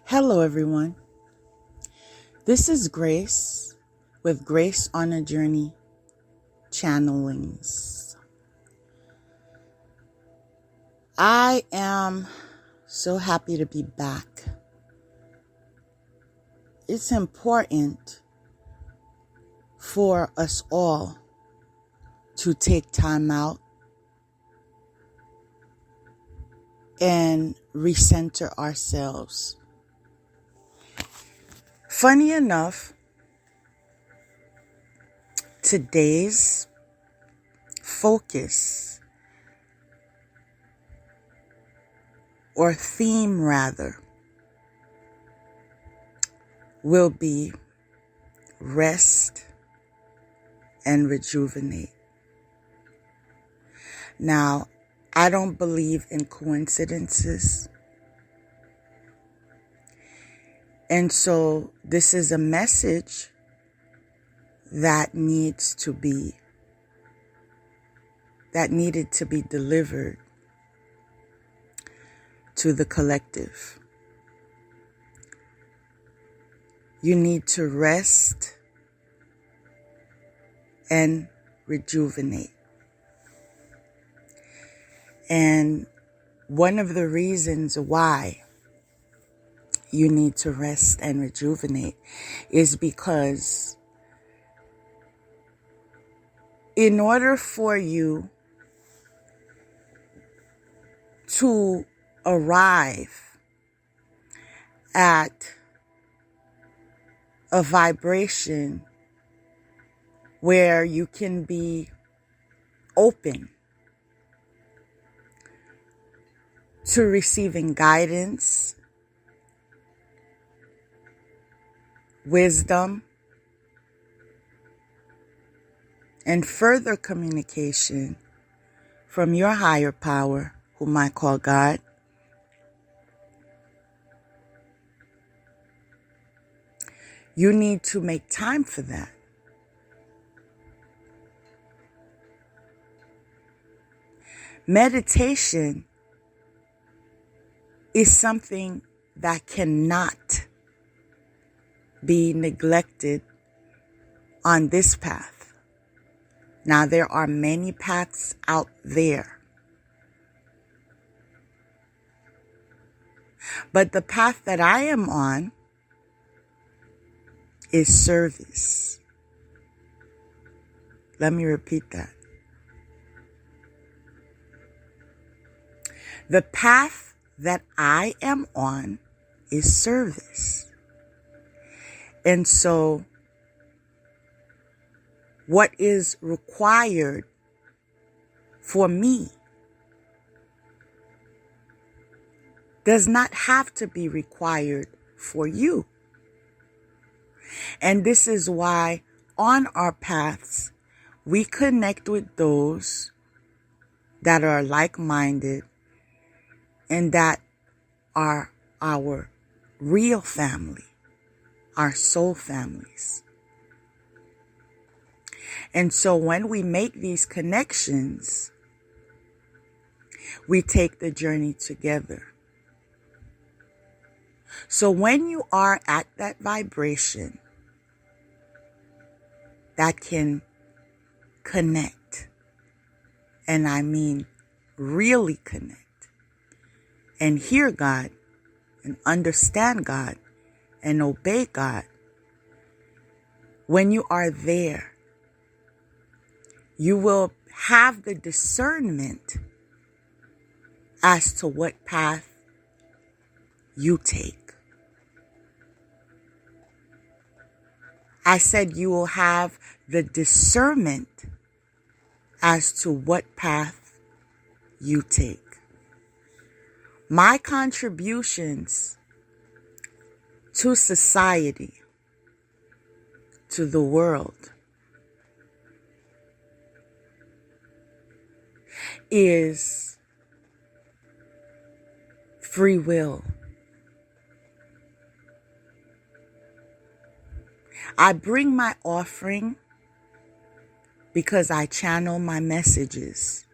Hello, everyone. This is Grace with GraceOnAJourneyChannelings. I am so happy to be back. It's important for us all to take time out and recenter ourselves. Funny enough, today's focus, or theme rather, will be rest and rejuvenate. Now, I don't believe in coincidences. And so this is a message that needed to be delivered to the collective. You need to rest and rejuvenate. And one of the reasons why you need to rest and rejuvenate is because in order for you to arrive at a vibration where you can be open to receiving guidance, wisdom, and further communication from your higher power, whom I call God, you need to make time for that. Meditation is something that cannot be neglected on this path. Now, there are many paths out there, but the path that I am on is service. Let me repeat that. The path that I am on is service. And so, what is required for me does not have to be required for you. And this is why on our paths, we connect with those that are like-minded and that are our real family, our soul families. And so when we make these connections, we take the journey together. So when you are at that vibration that can connect, and I mean really connect, and hear God, and understand God, and obey God, when you are there, you will have the discernment as to what path you take. I said you will have the discernment as to what path you take. My contributions to society, to the world, is free will. I bring my offering because I channel my messages.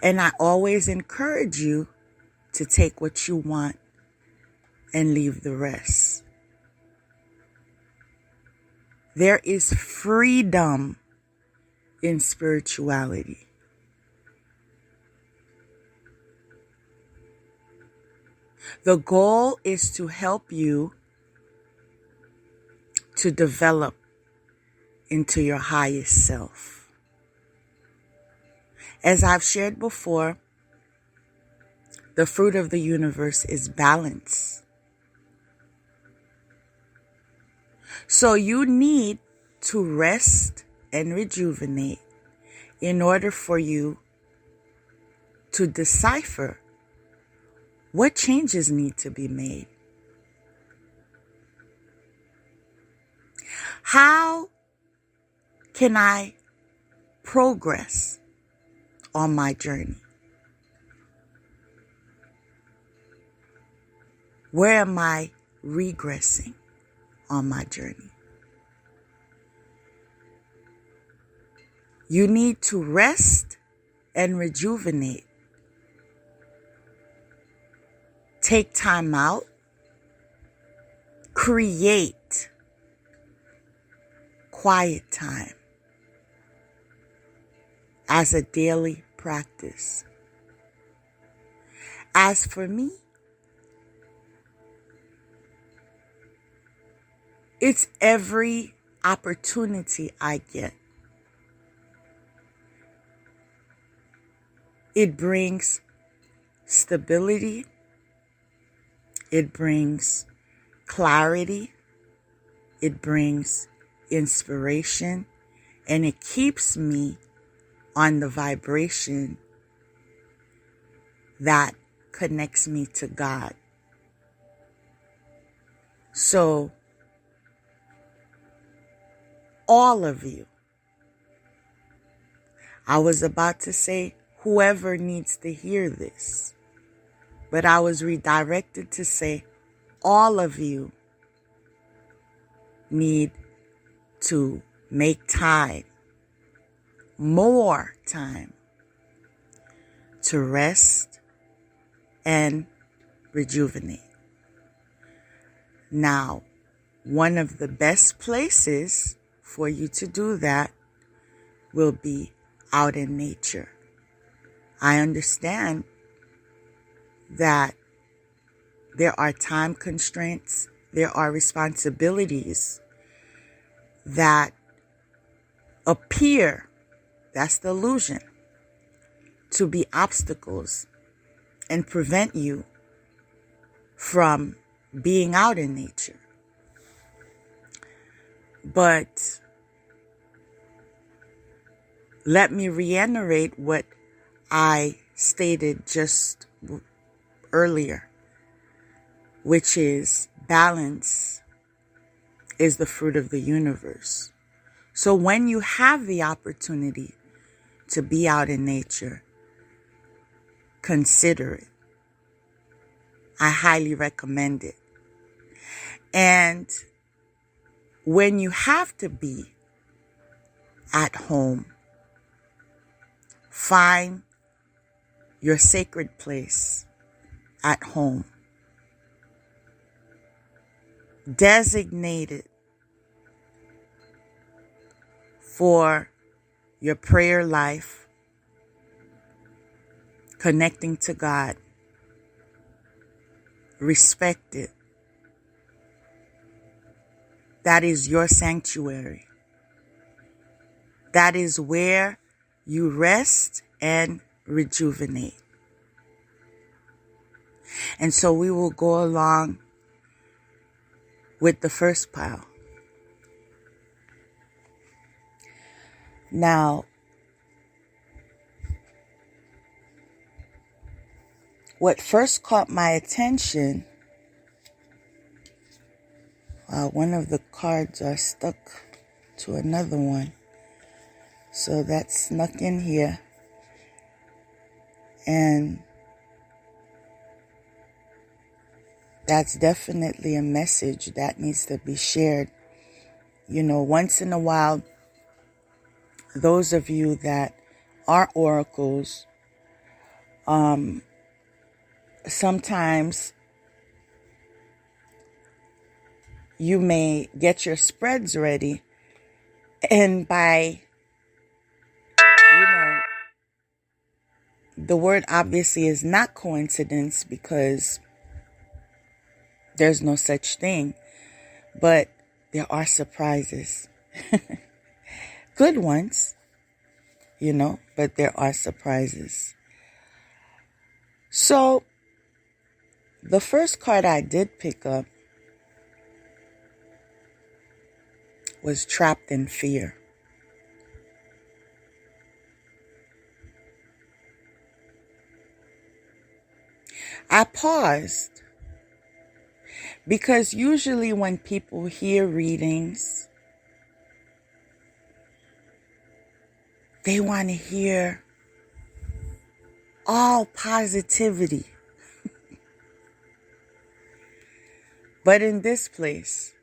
And I always encourage you to take what you want and leave the rest. There is freedom in spirituality. The goal is to help you to develop into your highest self. As I've shared before, the fruit of the universe is balance. So you need to rest and rejuvenate in order for you to decipher what changes need to be made. How can I progress on my journey? Where am I regressing on my journey? You need to rest and rejuvenate. Take time out. Create quiet time as a daily practice. As for me, it's every opportunity I get. It brings stability. It brings clarity. It brings inspiration. And it keeps me on the vibration that connects me to God. So, all of you, I was about to say whoever needs to hear this, but I was redirected to say all of you need to make time, more time, to rest and rejuvenate. Now, one of the best places for you to do that will be out in nature. I understand that there are time constraints, there are responsibilities that appear, that's the illusion, to be obstacles and prevent you from being out in nature. But let me reiterate what I stated just earlier, which is balance is the fruit of the universe. So when you have the opportunity to be out in nature, consider it. I highly recommend it. And when you have to be at home, find your sacred place at home. Designate it for your prayer life, connecting to God. Respect it. That is your sanctuary. That is where you rest and rejuvenate. And so we will go along with the first pile. Now, what first caught my attention, one of the cards are stuck to another one. So that snuck in here. And that's definitely a message that needs to be shared. You know, once in a while, those of you that are oracles, sometimes you may get your spreads ready, and by, the word obviously is not coincidence, because there's no such thing, but there are surprises. Good ones, but there are surprises. So the first card I did pick up was Trapped in Fear. I paused because usually when people hear readings, they want to hear all positivity. But in this place,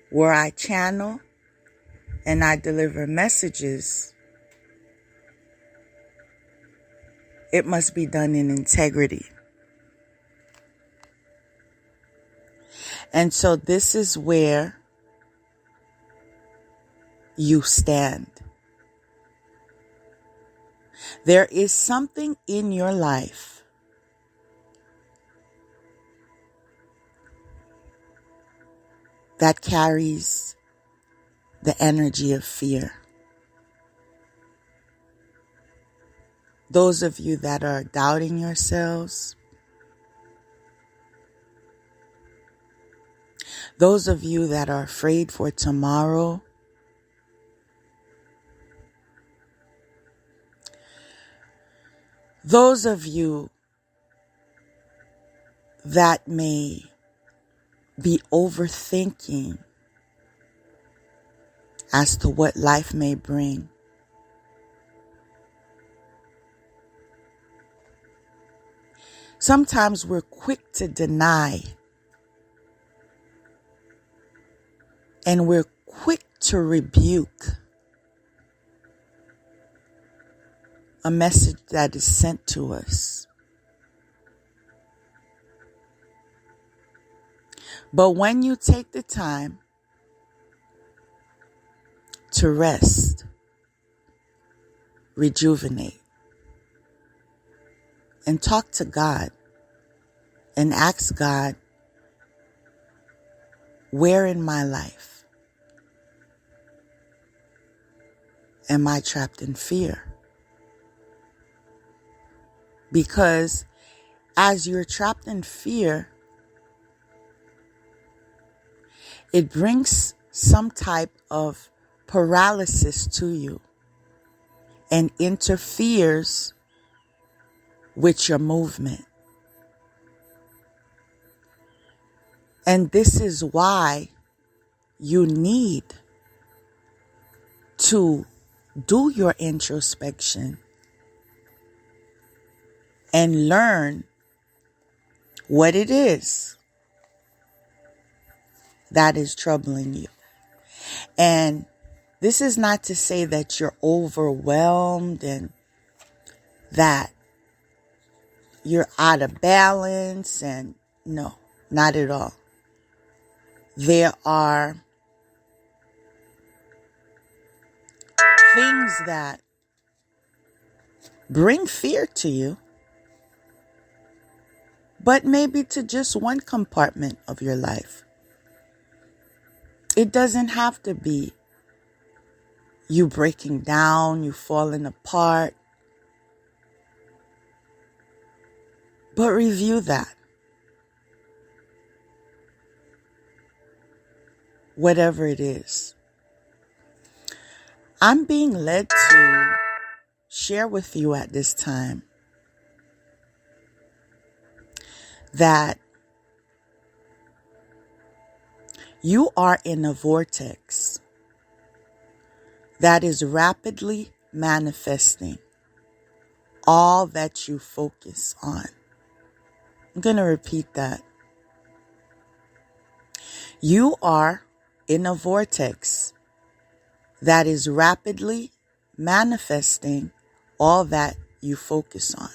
where I channel and I deliver messages, it must be done in integrity. And so this is where you stand. There is something in your life that carries the energy of fear. Those of you that are doubting yourselves, those of you that are afraid for tomorrow, those of you that may be overthinking as to what life may bring. Sometimes we're quick to deny, and we're quick to rebuke a message that is sent to us. But when you take the time to rest, rejuvenate, and talk to God and ask God, where in my life am I trapped in fear? Because as you're trapped in fear, it brings some type of paralysis to you and interferes with your movement. And this is why you need to do your introspection and learn what it is that is troubling you. And this is not to say that you're overwhelmed and that you're out of balance, and no, not at all. There are things that bring fear to you, but maybe to just one compartment of your life. It doesn't have to be you breaking down, you falling apart. But review that. Whatever it is. I'm being led to share with you at this time that you are in a vortex that is rapidly manifesting all that you focus on. I'm going to repeat that. You are in a vortex that is rapidly manifesting all that you focus on.